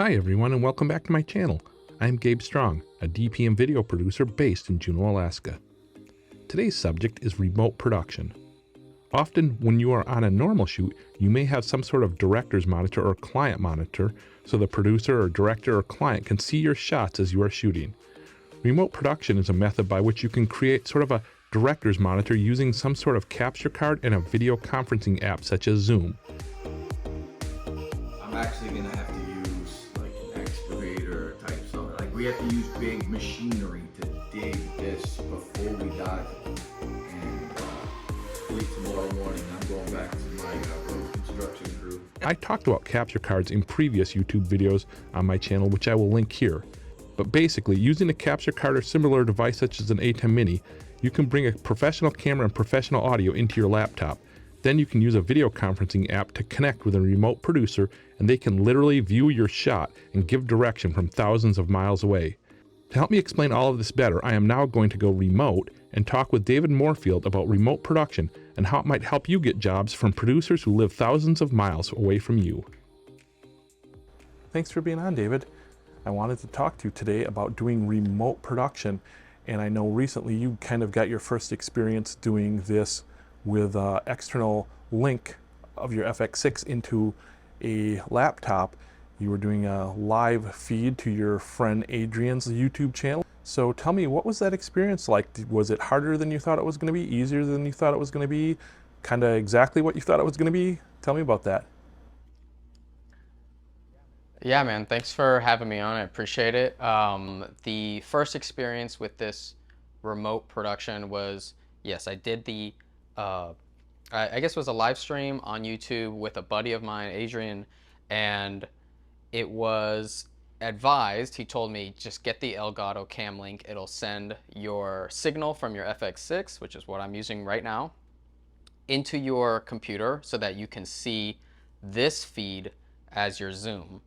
Hi everyone and welcome back to my channel. I'm Gabe Strong, a DP and video producer based in Juneau, Alaska. Today's subject is remote production. Often when you are on a normal shoot, you may have some sort of director's monitor or client monitor so the producer or director or client can see your shots as you are shooting. Remote production is a method by which you can create sort of a director's monitor using some sort of capture card and a video conferencing app such as Zoom. I'm actually going to have to use like an excavator type stuff. Like we have to use big machinery to dig this before we dive. And hopefully tomorrow morning I'm going back to my road construction crew. I talked about capture cards in previous YouTube videos on my channel, which I will link here. But basically, using a capture card or similar device such as an A10 Mini, you can bring a professional camera and professional audio into your laptop. Then you can use a video conferencing app to connect with a remote producer, and they can literally view your shot and give direction from thousands of miles away. To help me explain all of this better, I am now going to go remote and talk with David Morefield about remote production and how it might help you get jobs from producers who live thousands of miles away from you. Thanks for being on, David. I wanted to talk to you today about doing remote production, and I know recently you kind of got your first experience doing this with an external link of your FX6 into a laptop. You were doing a live feed to your friend Adrian's YouTube channel. So tell me, what was that experience like? Was it harder than you thought it was going to be? Easier than you thought it was going to be? Kind of exactly what you thought it was going to be? Tell me about that. Yeah, man, thanks for having me on. I appreciate it. The first experience with this remote production was, yes, I did the, I guess it was a live stream on YouTube with a buddy of mine, Adrian, and it was advised, he told me, just get the Elgato Cam Link. It'll send your signal from your FX6, which is what I'm using right now, into your computer so that you can see this feed as your Zoom.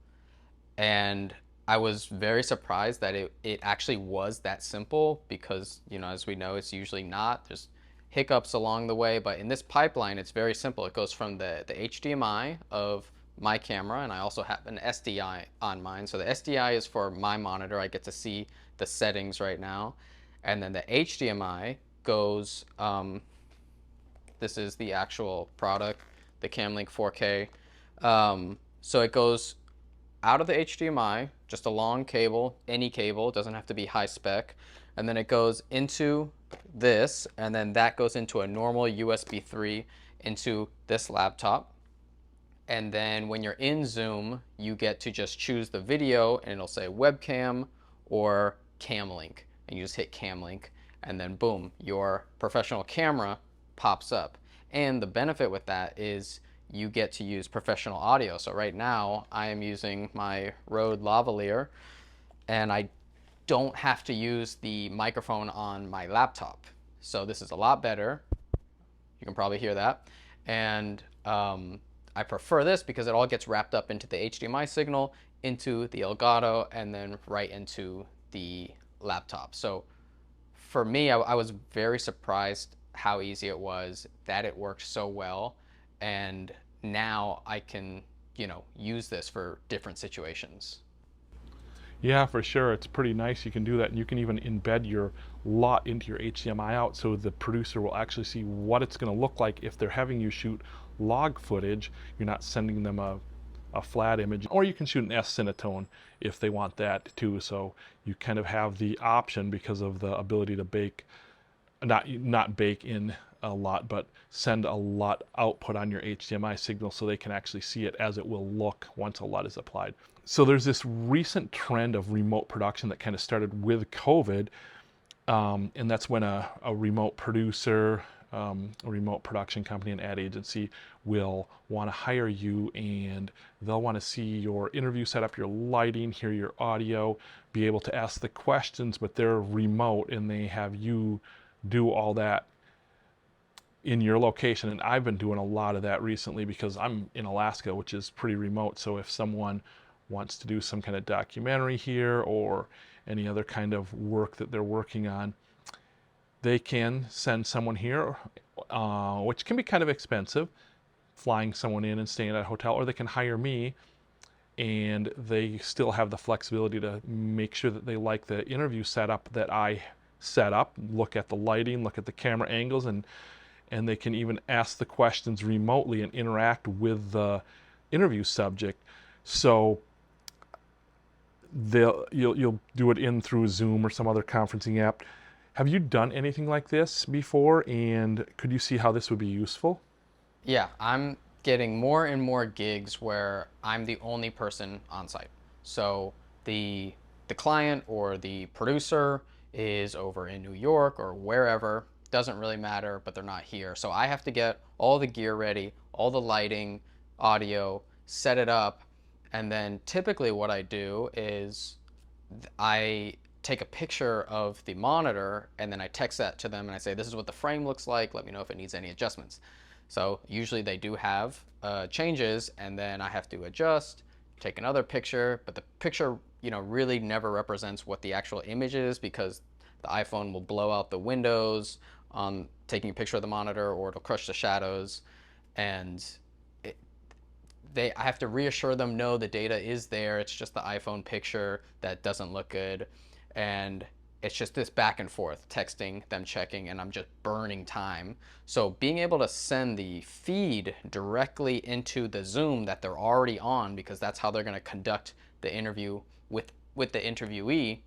And I was very surprised that it actually was that simple because, you know, as we know, it's usually not. There's hiccups along the way, but in this pipeline, it's very simple. It goes from the HDMI of my camera, and I also have an SDI on mine. So the SDI is for my monitor. I get to see the settings right now. And then the HDMI goes, this is the actual product, the CamLink 4K. So it goes out of the HDMI, just a long cable, any cable, doesn't have to be high spec, and then it goes into this, and then that goes into a normal USB 3 into this laptop. And then when you're in Zoom, you get to just choose the video, and it'll say webcam or cam link, and you just hit cam link, and then boom, your professional camera pops up. And the benefit with that is you get to use professional audio. So right now I am using my Rode lavalier, and I don't have to use the microphone on my laptop. So this is a lot better. You can probably hear that. And I prefer this because it all gets wrapped up into the HDMI signal, into the Elgato, and then right into the laptop. So for me, I was very surprised how easy it was, that it worked so well. And now I can, you know, use this for different situations. Yeah, for sure. It's pretty nice. You can do that, and you can even embed your lot into your HDMI out so the producer will actually see what it's going to look like if they're having you shoot log footage. You're not sending them a flat image, or you can shoot an S-Cinetone if they want that too. So you kind of have the option because of the ability to bake, not bake in a lot, but send a lot output on your HDMI signal so they can actually see it as it will look once a lot is applied. So there's this recent trend of remote production that kind of started with COVID, and that's when a remote producer, a remote production company, an ad agency will want to hire you, and they'll want to see your interview setup, your lighting, hear your audio, be able to ask the questions, but they're remote and they have you do all that in your location. And I've been doing a lot of that recently because I'm in Alaska, which is pretty remote. So if someone wants to do some kind of documentary here or any other kind of work that they're working on, they can send someone here, which can be kind of expensive, flying someone in and staying at a hotel, or they can hire me and they still have the flexibility to make sure that they like the interview setup that I set up, look at the lighting, look at the camera angles, and they can even ask the questions remotely and interact with the interview subject. So you'll do it in through Zoom or some other conferencing app. Have you done anything like this before, and could you see how this would be useful? Yeah, I'm getting more and more gigs where I'm the only person on site. So the the client or the producer is over in New York or wherever, doesn't really matter, but they're not here. So I have to get all the gear ready, all the lighting, audio, set it up, and then typically what I do is I take a picture of the monitor and then I text that to them and I say, this is what the frame looks like. Let me know if it needs any adjustments. So usually they do have changes, and then I have to adjust, take another picture, but the picture, really never represents what the actual image is, because the iPhone will blow out the windows on taking a picture of the monitor, or it'll crush the shadows, and I have to reassure them, no, the data is there. It's just the iPhone picture that doesn't look good. And it's just this back and forth, texting, them checking, and I'm just burning time. So being able to send the feed directly into the Zoom that they're already on, because that's how they're going to conduct the interview with the interviewee,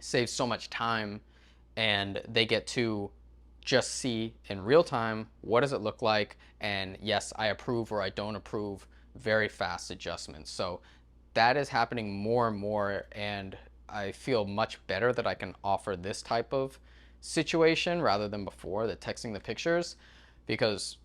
saves so much time, and they get to just see in real time what does it look like, and yes, I approve or I don't approve, very fast adjustments. So that is happening more and more, and I feel much better that I can offer this type of situation rather than before, the texting the pictures, because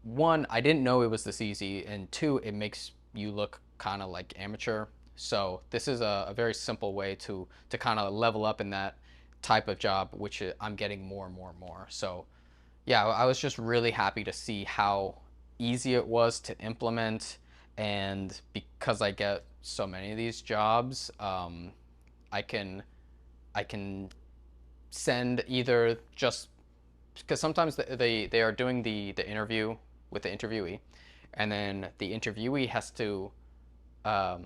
one, I didn't know it was this easy, and two, it makes you look kind of like amateur. So this is a very simple way to kind of level up in that type of job, which I'm getting more and more and more. So yeah, I was just really happy to see how easy it was to implement, and because I get so many of these jobs, I can I can send either just because sometimes they are doing the interview with the interviewee, and then the interviewee has to um,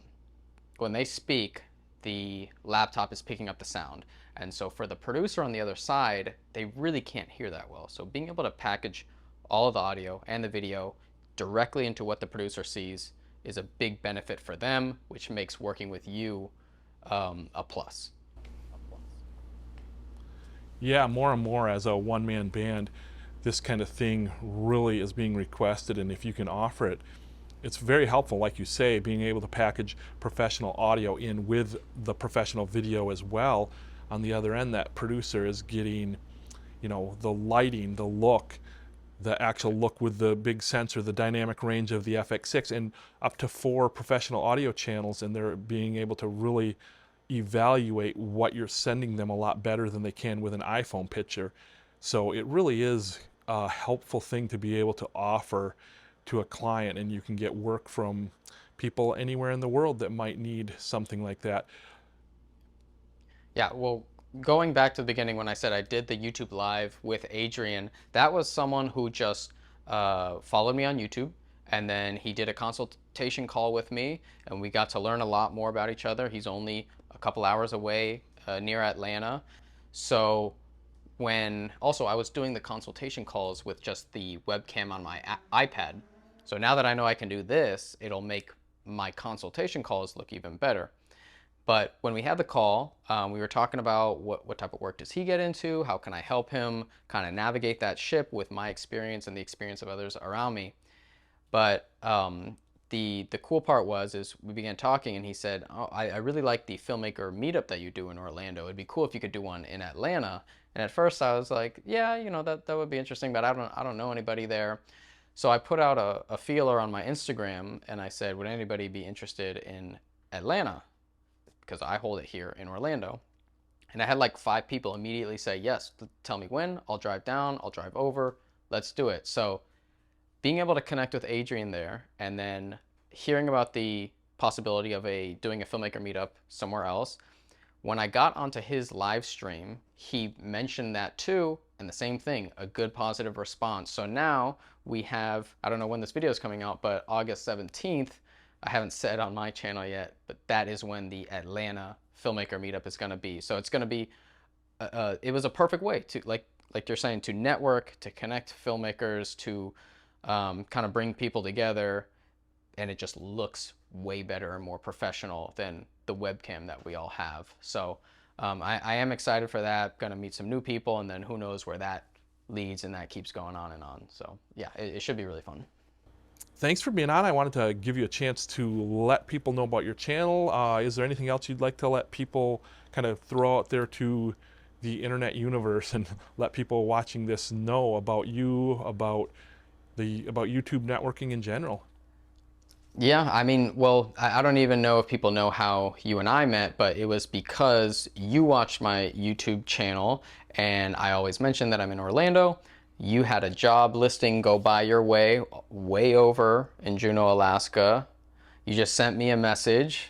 when they speak, the laptop is picking up the sound. And so for the producer on the other side, they really can't hear that well. So being able to package all of the audio and the video directly into what the producer sees is a big benefit for them, which makes working with you a plus. Yeah, more and more as a one-man band, this kind of thing really is being requested, and if you can offer it, it's very helpful, like you say, being able to package professional audio in with the professional video as well. On the other end, that producer is getting, the lighting, the look, the actual look with the big sensor, the dynamic range of the FX6, and up to 4 professional audio channels, and they're being able to really evaluate what you're sending them a lot better than they can with an iPhone picture. So it really is a helpful thing to be able to offer to a client, and you can get work from people anywhere in the world that might need something like that. Yeah, well, going back to the beginning when I said I did the YouTube Live with Adrian, that was someone who just followed me on YouTube, and then he did a consultation call with me, and we got to learn a lot more about each other. He's only a couple hours away near Atlanta. So when also I was doing the consultation calls with just the webcam on my iPad. So now that I know I can do this, it'll make my consultation calls look even better. But when we had the call, we were talking about what type of work does he get into? How can I help him kind of navigate that ship with my experience and the experience of others around me? But the cool part is we began talking, and he said, oh, I really like the filmmaker meetup that you do in Orlando. It'd be cool if you could do one in Atlanta. And at first I was like, yeah, that would be interesting, but I don't know anybody there. So I put out a feeler on my Instagram, and I said, would anybody be interested in Atlanta? Because I hold it here in Orlando. And I had like 5 people immediately say, yes, tell me when, I'll drive down, I'll drive over, let's do it. So being able to connect with Adrian there, and then hearing about the possibility of doing a filmmaker meetup somewhere else, when I got onto his live stream, he mentioned that too, and the same thing, a good positive response. So now we have, I don't know when this video is coming out, but August 17th, I haven't said on my channel yet, but that is when the Atlanta filmmaker meetup is going to be. So it's going to be, it was a perfect way to, like you're saying, to network, to connect filmmakers, to kind of bring people together, and it just looks way better and more professional than the webcam that we all have. So I am excited for that. Going to meet some new people, and then who knows where that leads, and that keeps going on and on. So yeah, it should be really fun. Thanks for being on. I wanted to give you a chance to let people know about your channel. Is there anything else you'd like to let people kind of throw out there to the internet universe and let people watching this know about you, about YouTube networking in general? Yeah, I mean, well, I don't even know if people know how you and I met, but it was because you watched my YouTube channel, and I always mention that I'm in Orlando. You had a job listing go by your way over in Juneau, Alaska. You just sent me a message.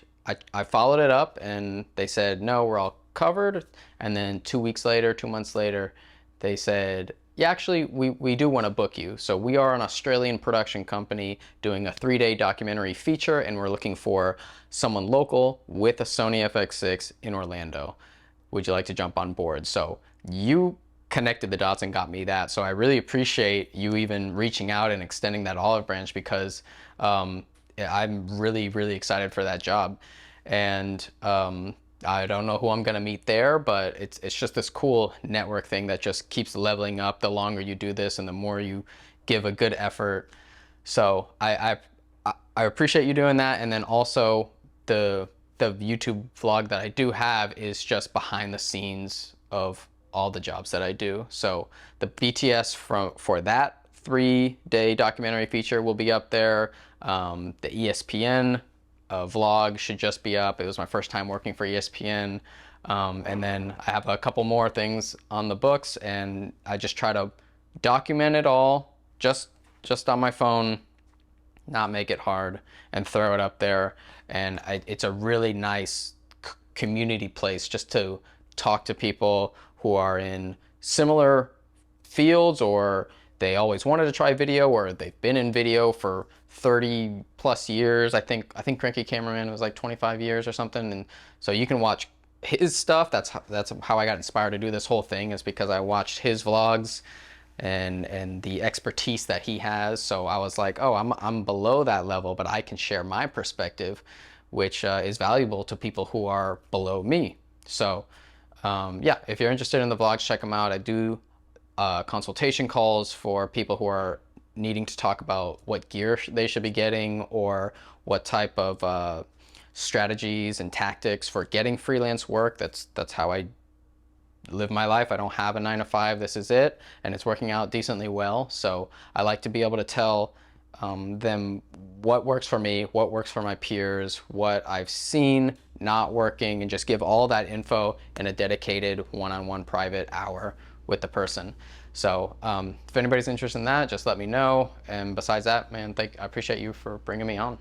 I followed it up, and they said, no, we're all covered. And then 2 weeks later, 2 months later, they said, yeah, actually, we do want to book you. So we are an Australian production company doing a 3-day documentary feature, and we're looking for someone local with a Sony FX6 in Orlando. Would you like to jump on board? So you connected the dots and got me that. So I really appreciate you even reaching out and extending that olive branch, because I'm really, really excited for that job. And I don't know who I'm gonna meet there, but it's just this cool network thing that just keeps leveling up the longer you do this and the more you give a good effort. So I appreciate you doing that. And then also the YouTube vlog that I do have is just behind the scenes of all the jobs that I do. So the BTS for that 3-day documentary feature will be up there. The ESPN vlog should just be up. It was my first time working for ESPN. And then I have a couple more things on the books, and I just try to document it all just on my phone, not make it hard, and throw it up there. And it's a really nice community place just to talk to people who are in similar fields, or they always wanted to try video, or they've been in video for 30 plus years. I think Cranky Cameraman was like 25 years or something. And so you can watch his stuff. That's how I got inspired to do this whole thing, is because I watched his vlogs and the expertise that he has. So I was like, oh, I'm below that level, but I can share my perspective, which is valuable to people who are below me. So yeah, if you're interested in the vlogs, check them out. I do consultation calls for people who are needing to talk about what gear they should be getting, or what type of strategies and tactics for getting freelance work. That's how I live my life. I don't have a 9-to-5. This is it, and it's working out decently well. So I like to be able to tell them what works for me, what works for my peers, what I've seen not working, and just give all that info in a dedicated one-on-one private hour with the person. So if anybody's interested in that, just let me know. And besides that, man, I appreciate you for bringing me on.